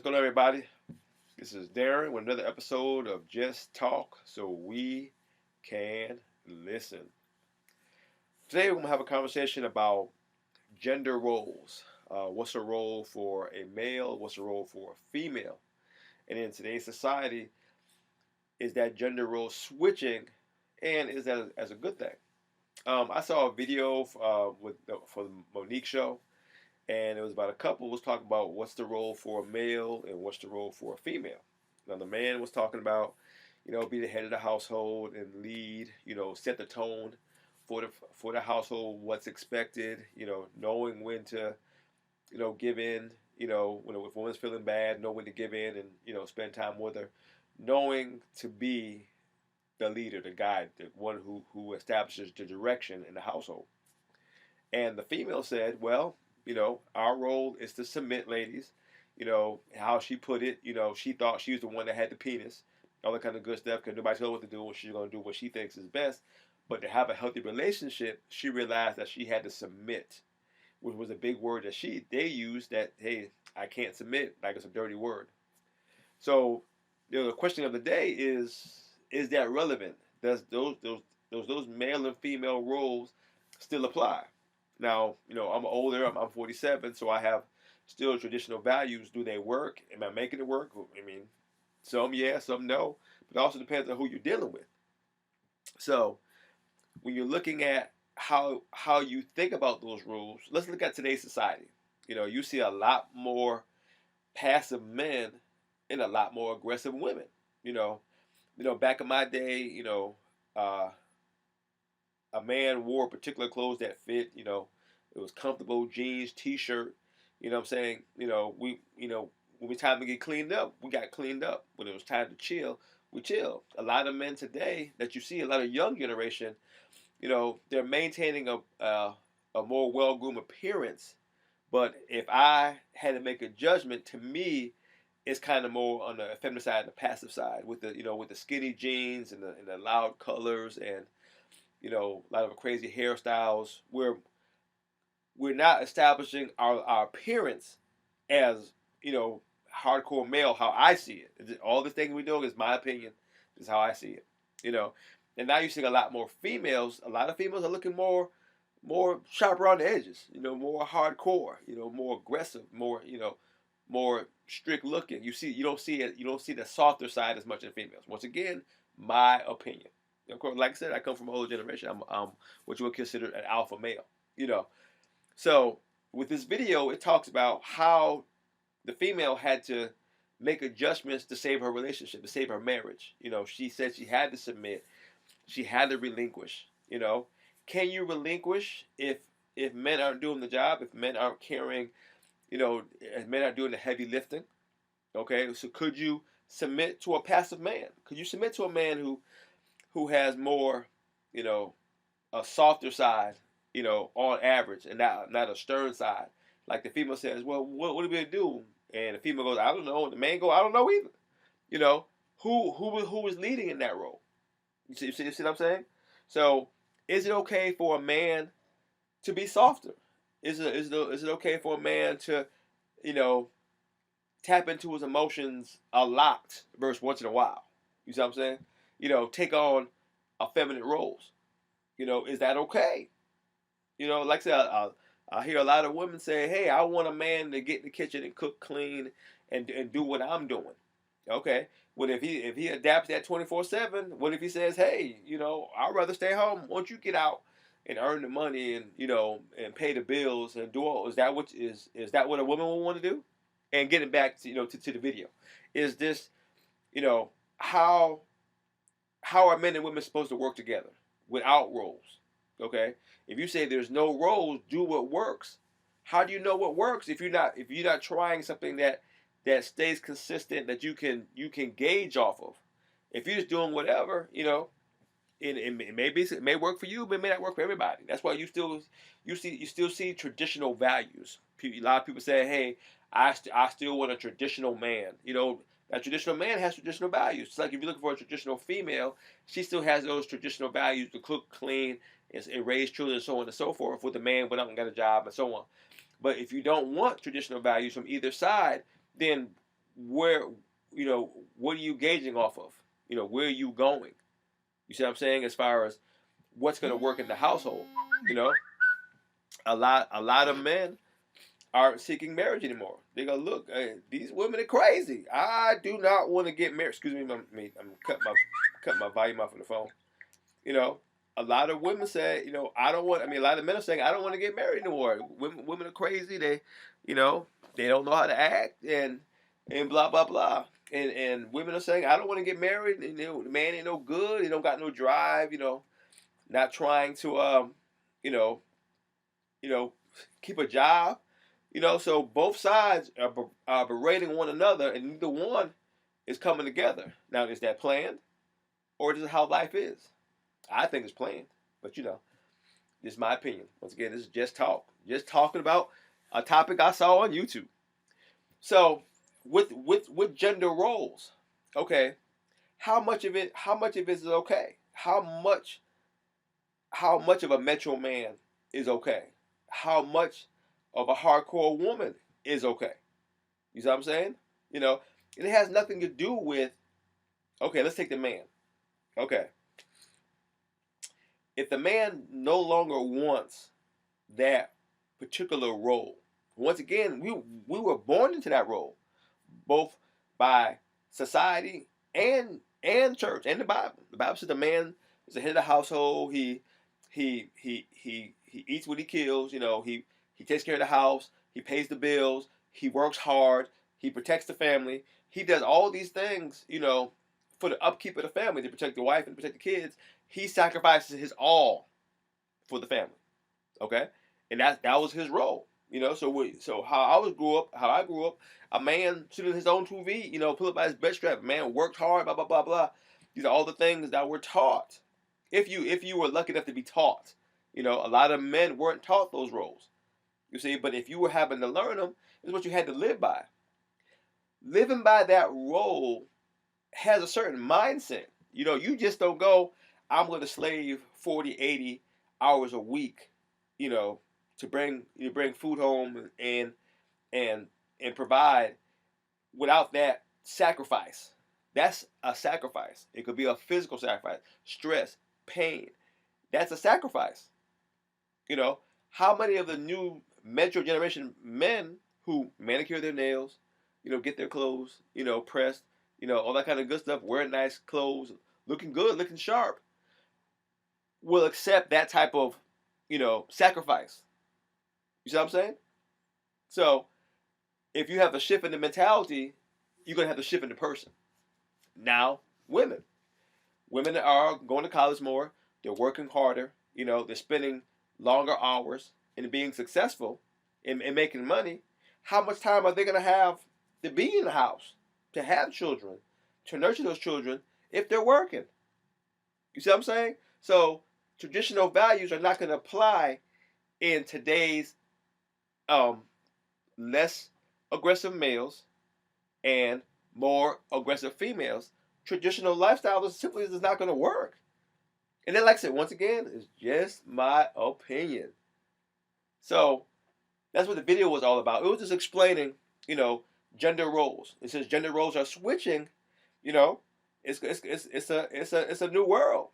going on, everybody? This is Darren with another episode of Just Talk so we can listen. Today, we're going to have a conversation about gender roles. What's a role for a male? What's a role for a female? And in today's society, is that gender role switching, and is that as a good thing? I saw a video for the Monique show, and it was about a couple was talking about what's the role for a male and what's the role for a female. Now the man was talking about, be the head of the household and lead, set the tone for the household, what's expected, knowing when to, give in, when if a woman's feeling bad, know when to give in and spend time with her, knowing to be the leader, the guide, the one who establishes the direction in the household. And the female said, well, our role is to submit, ladies. How she put it, she thought she was the one that had the penis, all that kind of good stuff, because nobody told her what to do, and she's going to do what she thinks is best. But to have a healthy relationship, she realized that she had to submit, which was a big word that they used that, hey, I can't submit, like it's a dirty word. So, the question of the day is that relevant? Does those male and female roles still apply? Now, I'm older. I'm 47, so I have still traditional values. Do they work? Am I making it work? I mean, some yeah, some no. But it also depends on who you're dealing with. So, when you're looking at how you think about those rules, let's look at today's society. You see a lot more passive men and a lot more aggressive women. Back in my day, uh, a man wore particular clothes that fit, it was comfortable, jeans, t-shirt, what I'm saying? When it was time to get cleaned up, we got cleaned up. When it was time to chill, we chill. A lot of men today that you see, a lot of young generation, they're maintaining a more well-groomed appearance. But if I had to make a judgment, to me, it's kind of more on the feminine side, the passive side, with the skinny jeans and the loud colors and a lot of crazy hairstyles. We're not establishing our appearance as hardcore male. How I see it, all the things we're doing is my opinion. Is how I see it. And now you're seeing a lot more females. A lot of females are looking more sharp around the edges. More hardcore. More aggressive. More strict looking. You don't see it. You don't see the softer side as much in females. Once again, my opinion. Of course, like I said, I come from an older generation. I'm what you would consider an alpha male. So with this video, it talks about how the female had to make adjustments to save her relationship, to save her marriage. She said she had to submit, she had to relinquish. Can you relinquish if men aren't doing the job, if men aren't carrying, if men aren't doing the heavy lifting? Okay, so could you submit to a passive man? Could you submit to a man who has more, a softer side, on average, and not a stern side? Like the female says, well, what do we do? And the female goes, I don't know. And the man goes, I don't know either. Who is leading in that role? You see what I'm saying? So, is it okay for a man to be softer? Is it okay for a man to, tap into his emotions a lot versus once in a while? You see what I'm saying? Take on feminine roles. Is that okay? Like I said, I hear a lot of women say, "Hey, I want a man to get in the kitchen and cook, clean, and do what I'm doing." Okay. Well, if he adapts that 24/7, what if he says, "Hey, I'd rather stay home. Won't you get out and earn the money and and pay the bills and do all?" Is that what a woman will want to do? And getting back to to the video, is this you know how are men and women supposed to work together without roles? Okay, if you say there's no roles, do what works. How do you know what works if you're not trying something that stays consistent, that you can gauge off of? If you're just doing whatever, it may work for you, but it may not work for everybody. That's why you still see traditional values. A lot of people say, "Hey, I still want a traditional man." That traditional man has traditional values. It's like if you're looking for a traditional female, she still has those traditional values to cook, clean, and raise children, and so on and so forth. With the man went out and got a job and so on. But if you don't want traditional values from either side, then where, what are you gauging off of? Where are you going? You see what I'm saying? As far as what's going to work in the household, you know, a lot of men aren't seeking marriage anymore. They go, look, these women are crazy. I do not want to get married. Excuse me, I'm cutting my volume off on the phone. You know, a lot of women say, I don't want. I mean, a lot of men are saying, I don't want to get married anymore. Women are crazy. You know, they don't know how to act and blah blah blah. And women are saying, I don't want to get married. And the man ain't no good. He don't got no drive. Not trying to you know, you know, keep a job. So both sides are berating one another, and neither one is coming together. Now, is that planned, or is it how life is? I think it's planned, but this is my opinion. Once again, this is just talk, just talking about a topic I saw on YouTube. So, with gender roles, okay, how much of it is okay? How much of a metro man is okay? How much of a hardcore woman is okay? You see what I'm saying? It has nothing to do with, okay, let's take the man. Okay. If the man no longer wants that particular role, once again, we were born into that role, both by society and church and the Bible. The Bible says the man is the head of the household. He eats what he kills. He takes care of the house. He pays the bills. He works hard. He protects the family. He does all these things, for the upkeep of the family, to protect the wife and protect the kids. He sacrifices his all for the family. Okay, and that was his role. So how I grew up, a man sitting in his own TV, pull up by his bed strap. Man worked hard, blah blah blah blah. These are all the things that were taught. If you were lucky enough to be taught, a lot of men weren't taught those roles. You see, but if you were having to learn them, it's what you had to live by. Living by that role has a certain mindset. You just don't go, I'm going to slave 40, 80 hours a week, to bring food home and provide without that sacrifice. That's a sacrifice. It could be a physical sacrifice, stress, pain. That's a sacrifice. How many of the new metro generation men who manicure their nails, get their clothes, pressed, all that kind of good stuff, wearing nice clothes, looking good, looking sharp, will accept that type of, sacrifice. You see what I'm saying? So, if you have a shift in the mentality, you're going to have to shift in the person. Now, women. Women are going to college more. They're working harder. They're spending longer hours and being successful and making money. How much time are they going to have to be in the house, to have children, to nurture those children if they're working? You see what I'm saying? So traditional values are not going to apply in today's less aggressive males and more aggressive females. Traditional lifestyle simply is not going to work. And then, like I said, once again, it's just my opinion. So that's what the video was all about. It was just explaining, gender roles. It says gender roles are switching. It's a new world.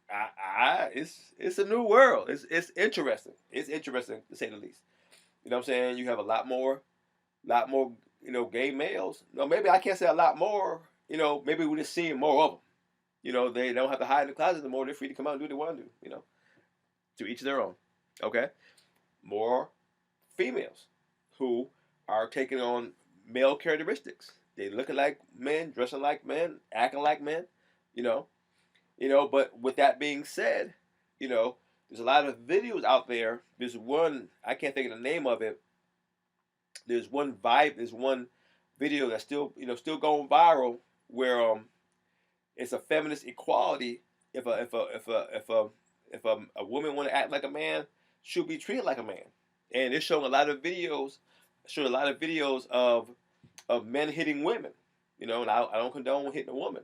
It's a new world. It's interesting. It's interesting to say the least. You know what I'm saying? You have a lot more, gay males. No, maybe I can't say a lot more. Maybe we're just seeing more of them. They don't have to hide in the closet anymore. They're free to come out and do what they want to do. To each their own. Okay? More females who are taking on male characteristics. They looking like men, dressing like men, acting like men. But with that being said, there's a lot of videos out there. There's one, I can't think of the name of it. There's one video that's still going viral where it's a feminist equality. If a woman want to act like a man, she'll be treated like a man. And it's showing a lot of videos, of men hitting women. And I don't condone hitting a woman.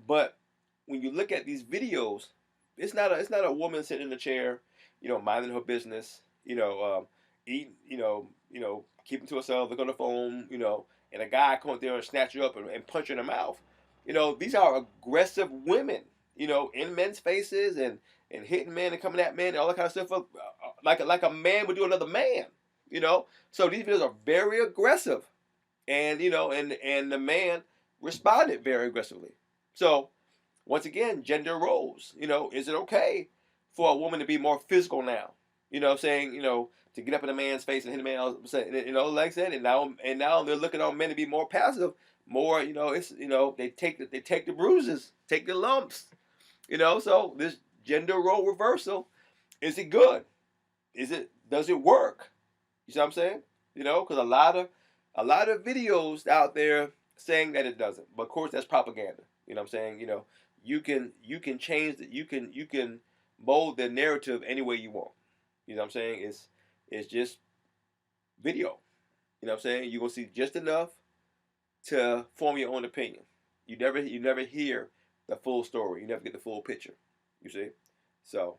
But when you look at these videos, it's not a woman sitting in a chair, minding her business, eating, keeping to herself, look on the phone, and a guy come up there and snatch her up and punch her in the mouth. You know, these are aggressive women, you know, in men's faces and hitting men and coming at men and all that kind of stuff, like a man would do another man, you know. So these videos are very aggressive, and you know, and the man responded very aggressively. So once again, gender roles. You know, is it okay for a woman to be more physical now? You know, saying, you know, to get up in a man's face and hit a man, you know, like I said, and now they're looking on men to be more passive, more, you know, it's, you know, they take the bruises, take the lumps, you know. So this gender role reversal, is it good? Does it work? You see what I'm saying? You know, because a lot of videos out there saying that it doesn't, but of course that's propaganda. You know what I'm saying? You know, you can change that, you can mold the narrative any way you want. You know what I'm saying? It's just video. You know what I'm saying? You're gonna see just enough to form your own opinion. You never hear the full story. You never get the full picture. You see? So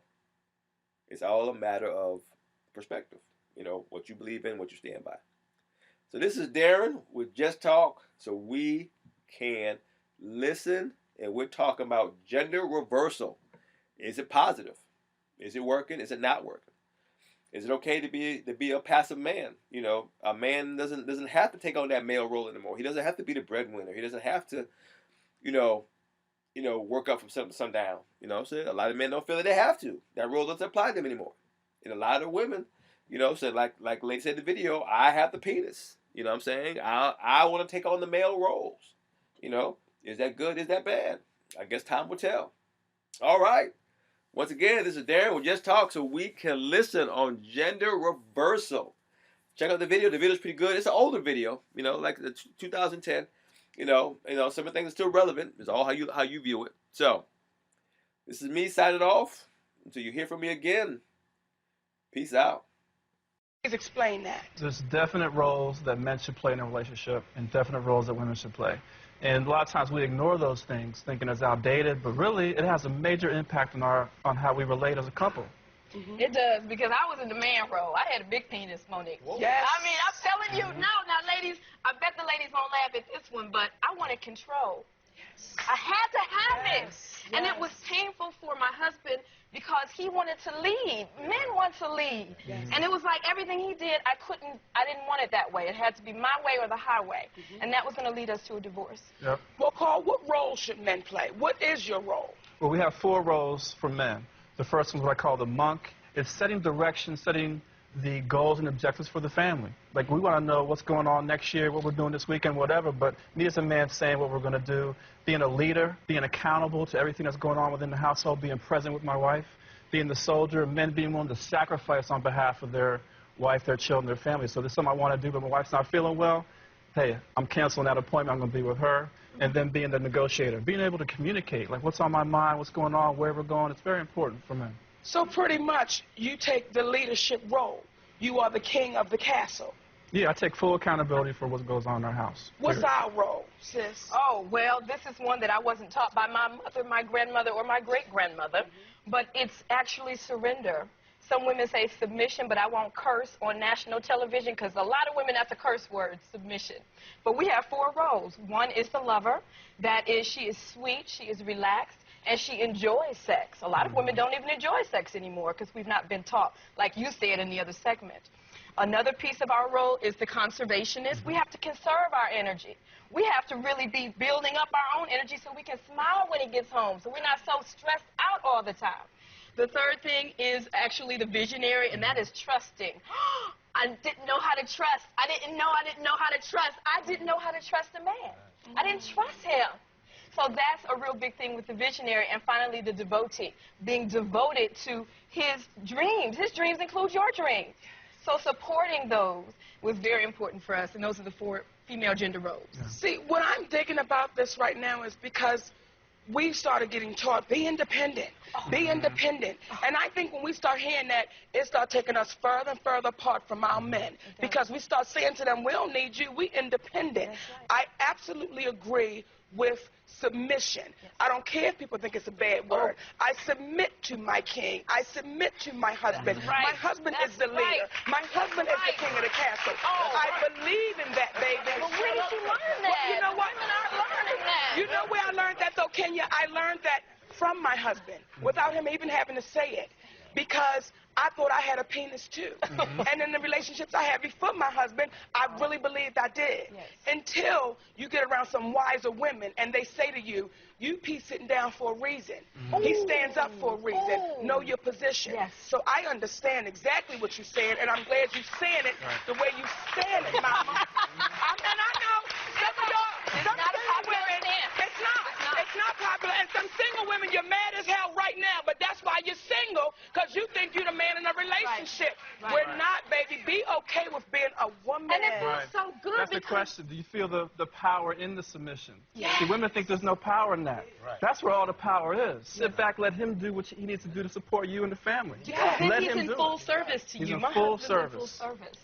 it's all a matter of perspective. You know, what you believe in, what you stand by. So this is Darren with Just Talk, so we can listen, and we're talking about gender reversal. Is it positive? Is it working? Is it not working? Is it okay to be a passive man? You know, a man doesn't have to take on that male role anymore. He doesn't have to be the breadwinner. He doesn't have to, you know, work up from sundown. You know what I'm saying? A lot of men don't feel that they have to. That role doesn't apply to them anymore. And a lot of women, you know, said like Lane said in the video, I have the penis. You know what I'm saying? I want to take on the male roles. You know, is that good? Is that bad? I guess time will tell. All right. Once again, this is Darren with Just Talk, so we can listen on gender reversal. Check out the video. The video's pretty good. It's an older video, you know, like the 2010. You know, some of the things are still relevant. It's all how you view it. So, this is me signing off. Until you hear from me again. Peace out. Please explain that. There's definite roles that men should play in a relationship and definite roles that women should play. And a lot of times we ignore those things, thinking it's outdated, but really it has a major impact on how we relate as a couple. Mm-hmm. It does, because I was in the man role. I had a big penis, Monique. Yes. I mean, I'm telling you, now, ladies, I bet the ladies won't laugh at this one, but I wanted control. Yes. I had to have it. Yes. And it was painful for my husband because he wanted to lead. Men want to lead. Yes. And it was like everything he did, I didn't want it that way. It had to be my way or the highway. Mm-hmm. And that was going to lead us to a divorce. Yep. Well, Carl, what role should men play? What is your role? Well, we have 4 roles for men. The first one is what I call the monk. It's setting direction, setting the goals and objectives for the family. Like, we want to know what's going on next year, what we're doing this weekend, whatever, but me as a man saying what we're going to do, being a leader, being accountable to everything that's going on within the household, being present with my wife, being the soldier, men being willing to sacrifice on behalf of their wife, their children, their family. So there's something I want to do, but my wife's not feeling well. Hey, I'm canceling that appointment. I'm going to be with her. And then being the negotiator, being able to communicate, like what's on my mind, what's going on, where we're going. It's very important for men. So pretty much you take the leadership role. You are the king of the castle. Yeah, I take full accountability for what goes on in our house. What's our role, sis? Oh, well, this is one that I wasn't taught by my mother, my grandmother, or my great-grandmother, but it's actually surrender. Some women say submission, but I won't curse on national television because a lot of women, that's a curse word, submission. But we have 4 roles. One is the lover. That is, she is sweet, she is relaxed, and she enjoys sex. A lot of women don't even enjoy sex anymore because we've not been taught, like you said in the other segment. Another piece of our role is the conservationist. We have to conserve our energy. We have to really be building up our own energy so we can smile when he gets home, so we're not so stressed out all the time. The third thing is actually the visionary, and that is trusting. I didn't know how to trust. I didn't know how to trust. I didn't know how to trust a man. I didn't trust him. So that's a real big thing with the visionary. And finally, the devotee, being devoted to his dreams. His dreams include your dreams. So supporting those was very important for us, and those are the 4 female gender roles. Yeah. See, what I'm thinking about this right now is because we started getting taught, be independent, be independent. And I think when we start hearing that, it starts taking us further and further apart from our men. Because we start saying to them, we don't need you, we independent. I absolutely agree with submission. I don't care if people think it's a bad word. I submit to my king. I submit to my husband. My husband is the leader. My husband is the king of the castle. I believe in that, baby. But where did you learn that? Well, you know what? Women aren't learning that. You know where I learned that, though, Kenya? I learned that from my husband, without him even having to say it, because I thought I had a penis, too. And in the relationships I had before my husband, I really believed I did. Until you get around some wiser women, and they say to you, you Pete sitting down for a reason. He stands up for a reason. Know your position. So I understand exactly what you're saying, and I'm glad you're saying it the way you saying it, Mama. And I know some of y'all, some single women, it's not popular, and some single women, you're mad as hell right now, but that's why you're single, because you think you're the man in a relationship. We're not, baby. Be okay with being a woman. And it feels so good. That's the question. Do you feel the power in the submission? See, women think there's no power in that. That's where all the power is. Sit back, let him do what he needs to do to support you and the family. Because Let he's him in do full it. service to He's you. in My full husband's in full service. service.